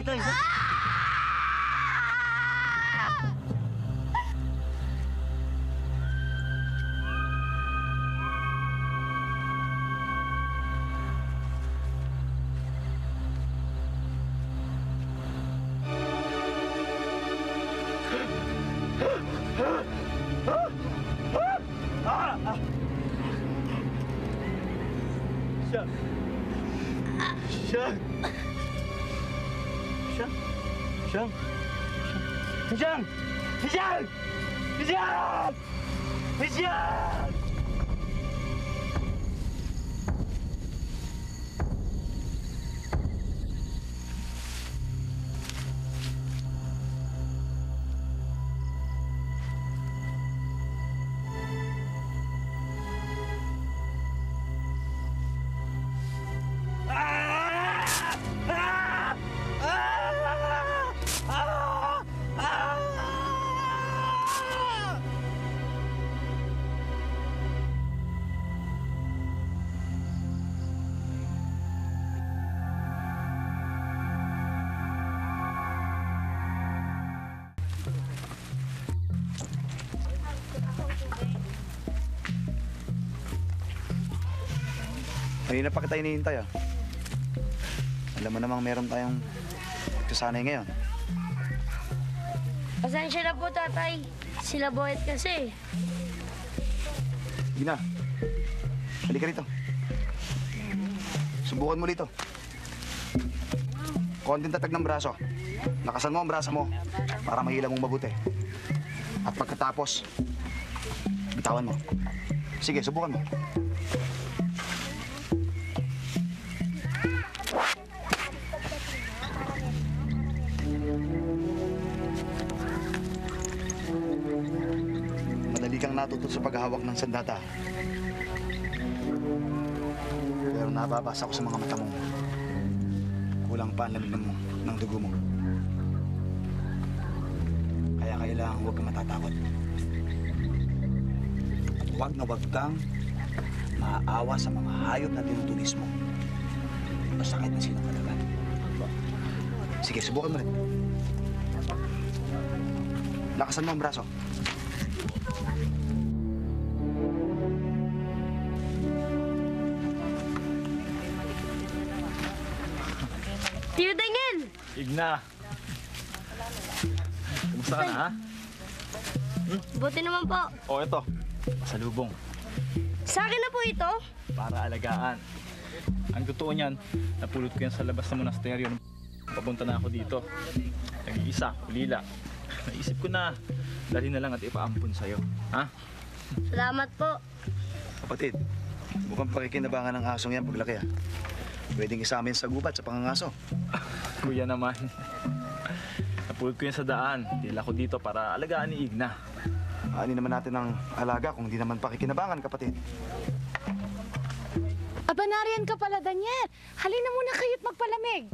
Ito, isa. Siya. Siya. Siya. Siya. Siya. Siya. Siya. Siya. Kanina pa kita hinihintay ah. Alam mo namang meron tayong kasanay ngayon. Pasensya na po, tatay. Sila Boyet kasi. Sige na. Halika rito. Subukan mo dito. Konting tatag ng braso. Lakasan mo ang braso mo para mahila mong mabuti. At pagkatapos, bitawan mo. Sige, subukan mo. Madali kang natuto sa paghahawak ng sandata. Pero nababasa ko sa mga mata mo. Kulang pa ang lamig ng dugo mo. Kaya kailangan huwag kang matatakot. At huwag na huwag kang maaawa sa mga hayop na tinutulis mo. Basta kahit na sinong kalaban. Sige, subukan mo rin. Lakasan mo ang braso. Tio Daniel! Igna. Kumusta ka na, ha? Buti naman po. O, ito. Pasalubong. Sa akin na po ito. Para alagaan. Ang totoo niyan, napulot ko yan sa labas ng monasteryo. Papunta na ako dito. Nag-iisa, ulila. Naisip ko na, dali na lang at ipaampun sa'yo. Ha? Salamat po. Kapatid, mukhang pakikinabangan ng asong yan paglaki ah. Pwedeng isama yan sa gubat sa pangangaso. Kuya naman. Napulot ko yan sa daan. Dila ko dito para alagaan ni Igna. Ani naman natin ang alaga kung di naman pakikinabangan, kapatid. Aba, nariyan ka pala, Daniel. Halina muna kayo't magpalamig.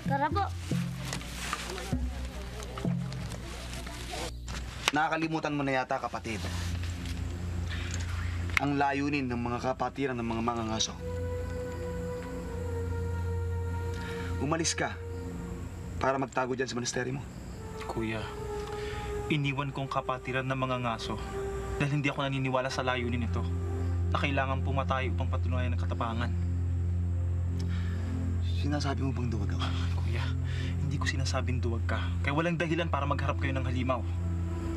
Tara po. Nakakalimutan mo na yata, kapatid. Ang layunin ng mga kapatiran ng mga mangangaso. Umalis ka para magtago dyan sa monasteryo mo. Kuya, iniwan kong kapatiran ng mga ngaso dahil hindi ako naniniwala sa layunin nito na kailangan pumatay upang patunayan ng katapangan. Sinasabi mo bang duwag ako? Kuya, hindi ko sinasabing duwag ka. Kaya walang dahilan para magharap kayo ng halimaw.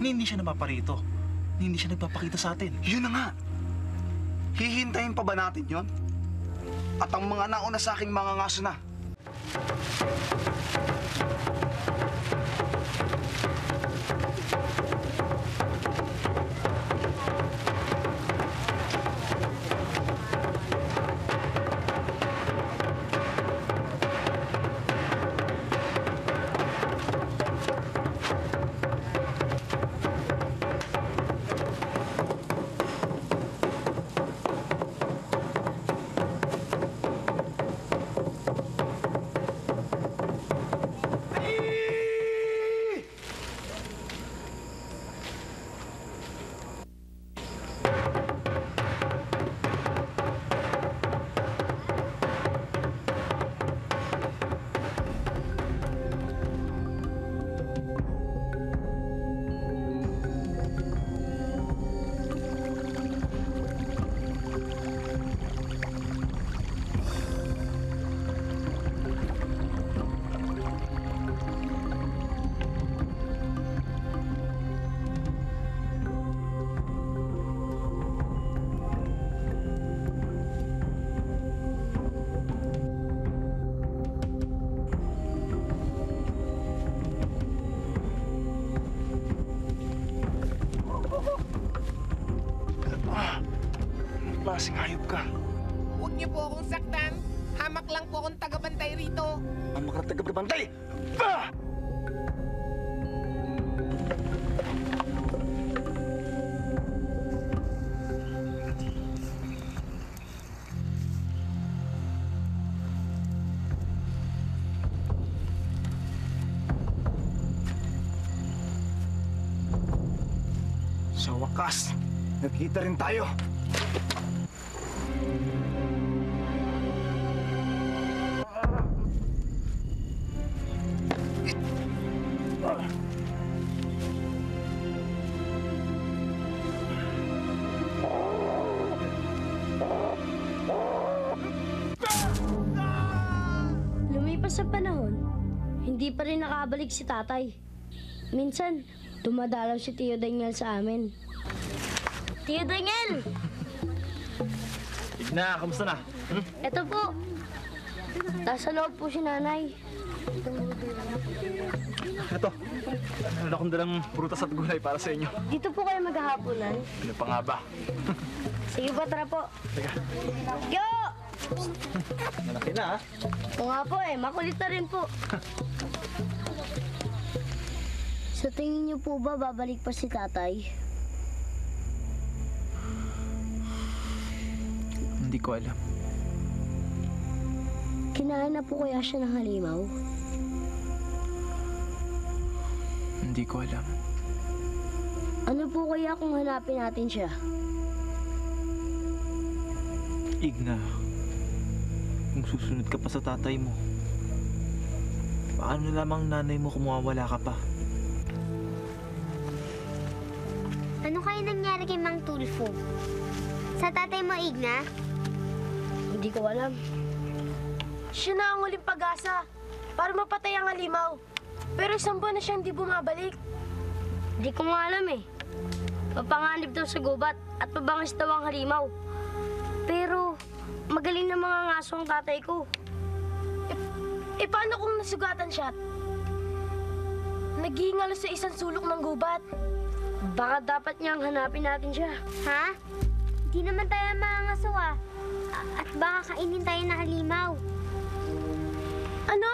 Hindi siya napaparito. Hindi siya nagpapakita sa atin. Yun na nga. Hihintayin pa ba natin yon? At ang mga nauna sa aking mga ngaso na. klaseng hayop ka? Huwag niyo po akong saktan. Hamak lang po akong tagabantay rito. Ang mga tagabantay! Bah! Sa wakas, nagkita rin tayo. Lumipas sa panahon, hindi pa rin nakabalik si tatay. Minsan, dumadalaw si Tio Daniel sa amin. Tio Daniel! Igna, kamusta na? Eto po. Nasa loob po si nanay. Ito, meron akong dalang prutas at gulay para sa inyo. Dito po kayo maghahaponan. Ano pa nga ba? Sige po, tara po. Teka, Yo! malaki na ha? O nga po makulit na rin po. Sa tingin niyo po ba babalik pa si tatay? Hindi ko alam. Kinain na po kaya siya ng halimaw? Hindi ko alam. Ano po kaya kung hanapin natin siya? Igna, kung susunod ka pa sa tatay mo, paano lamang nanay mo kung mawawala ka pa? Ano kaya nangyari kay Mang Tulfo? Sa tatay mo, Igna? Hindi ko alam. Siya na ang huling pag-asa para mapatay ang halimaw. Pero isang buwan na siya hindi bumabalik. Hindi ko nga alam Papanganib daw sa gubat at pabangis daw ang halimaw. Pero magaling na mga ngaso ang tatay ko. Paano kung nasugatan siya? Naghihingalo sa isang sulok ng gubat. Baka dapat niyang hanapin natin siya. Ha? Di naman tayo mga ngaso At baka kainin tayo ng halimaw. Ano?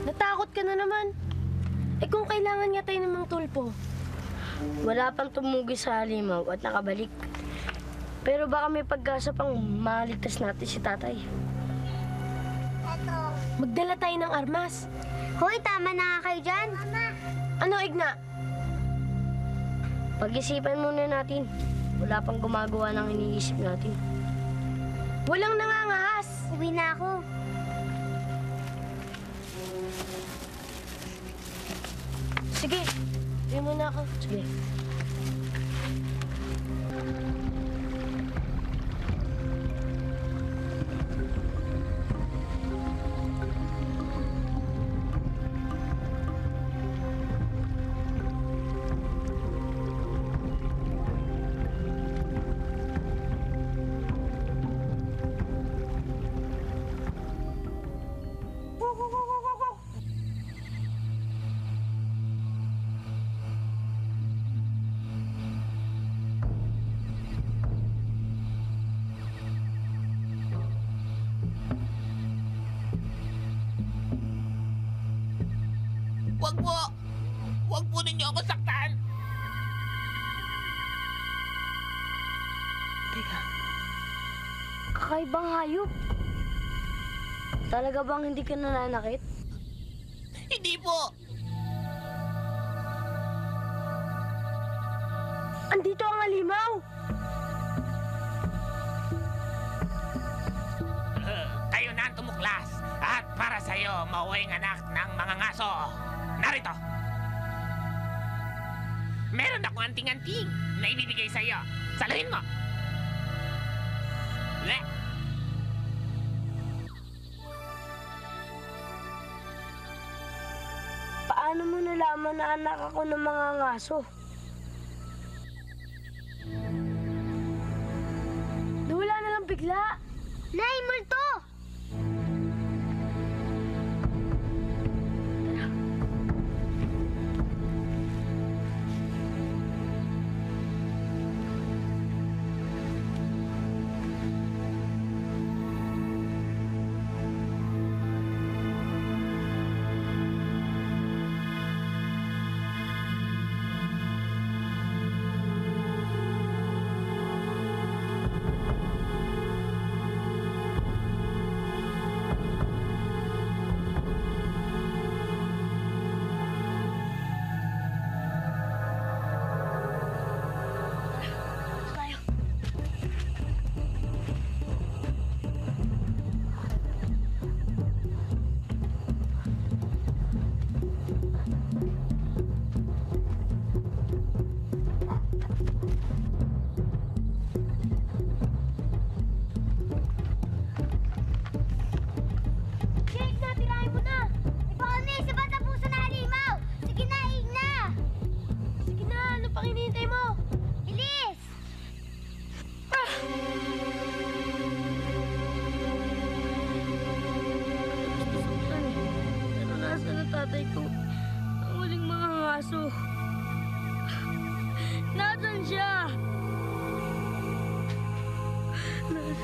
Natakot ka na naman. Kung kailangan nga tayo ng Mang Tulfo. Wala pang tumugi sa halimaw at nakabalik. Pero baka may pag-asa pang maligtas natin si tatay. Magdala tayo ng armas. Hoy, tama na nga kayo dyan. Ano, Igna? Pag-isipan muna natin. Wala pang gumagawa ng iniisip natin. Walang nangangahas. Uwi na ako. Sige, uwi muna ako. Sige. Wag po! Wag po ninyo ako saktan! Teka. Kakaibang hayop. Talaga bang hindi ka nananakit? Hindi po! Andito ang halimaw. Kayo na ang tumuklas. At para sa'yo, mauwing anak ng mga ngaso. Narito! Meron akong anting-anting na ibibigay sa'yo. Saluhin mo! Le! Paano mo nalaman na anak ako ng mga ngaso? Nawala na lang bigla. Nay, multo!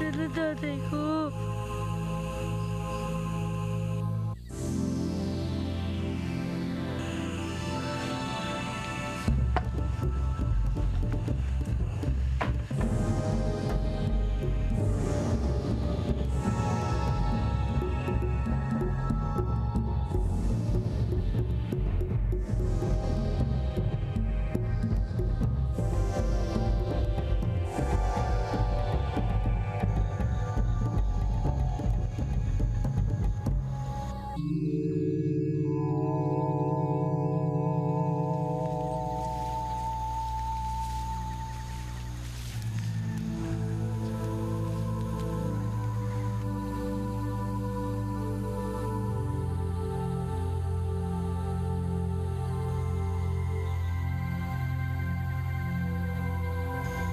Nasaan ang tatay ko?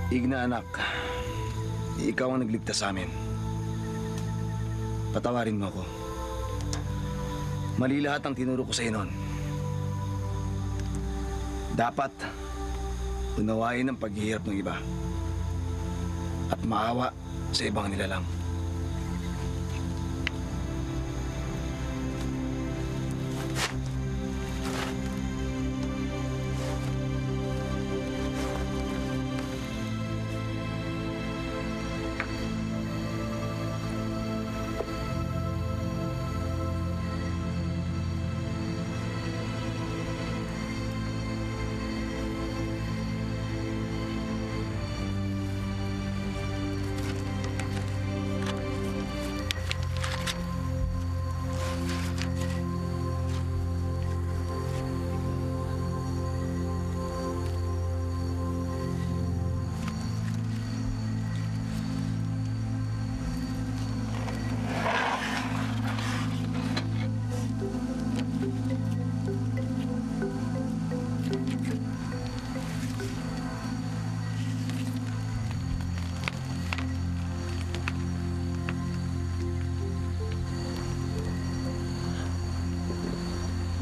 Igna anak, ikaw ang nagligtas sa amin. Patawarin mo ako. Mali lahat ang tinuro ko sa noon. Dapat unawain ang paghihirap ng iba at maawa sa ibang nilalang.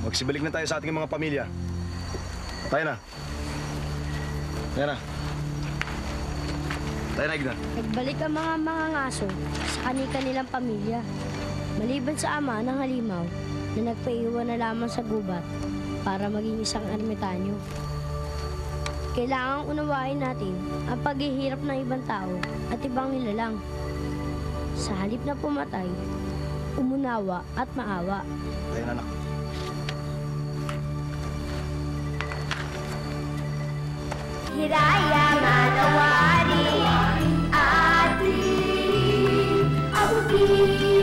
Magsibalik na tayo sa ating mga pamilya. Tayo na. Tayo na. Tayo na, Igna. Nagbalik ang mga mangangaso sa kanilang pamilya. Maliban sa ama ng halimaw na nagpaiwan na lamang sa gubat para maging isang ermitanyo. Kailangang unawain natin ang paghihirap ng ibang tao at ibang nilalang. Sa halip na pumatay, umunawa at maawa. Tayo na, anak. Hiraya manawari ating abutin.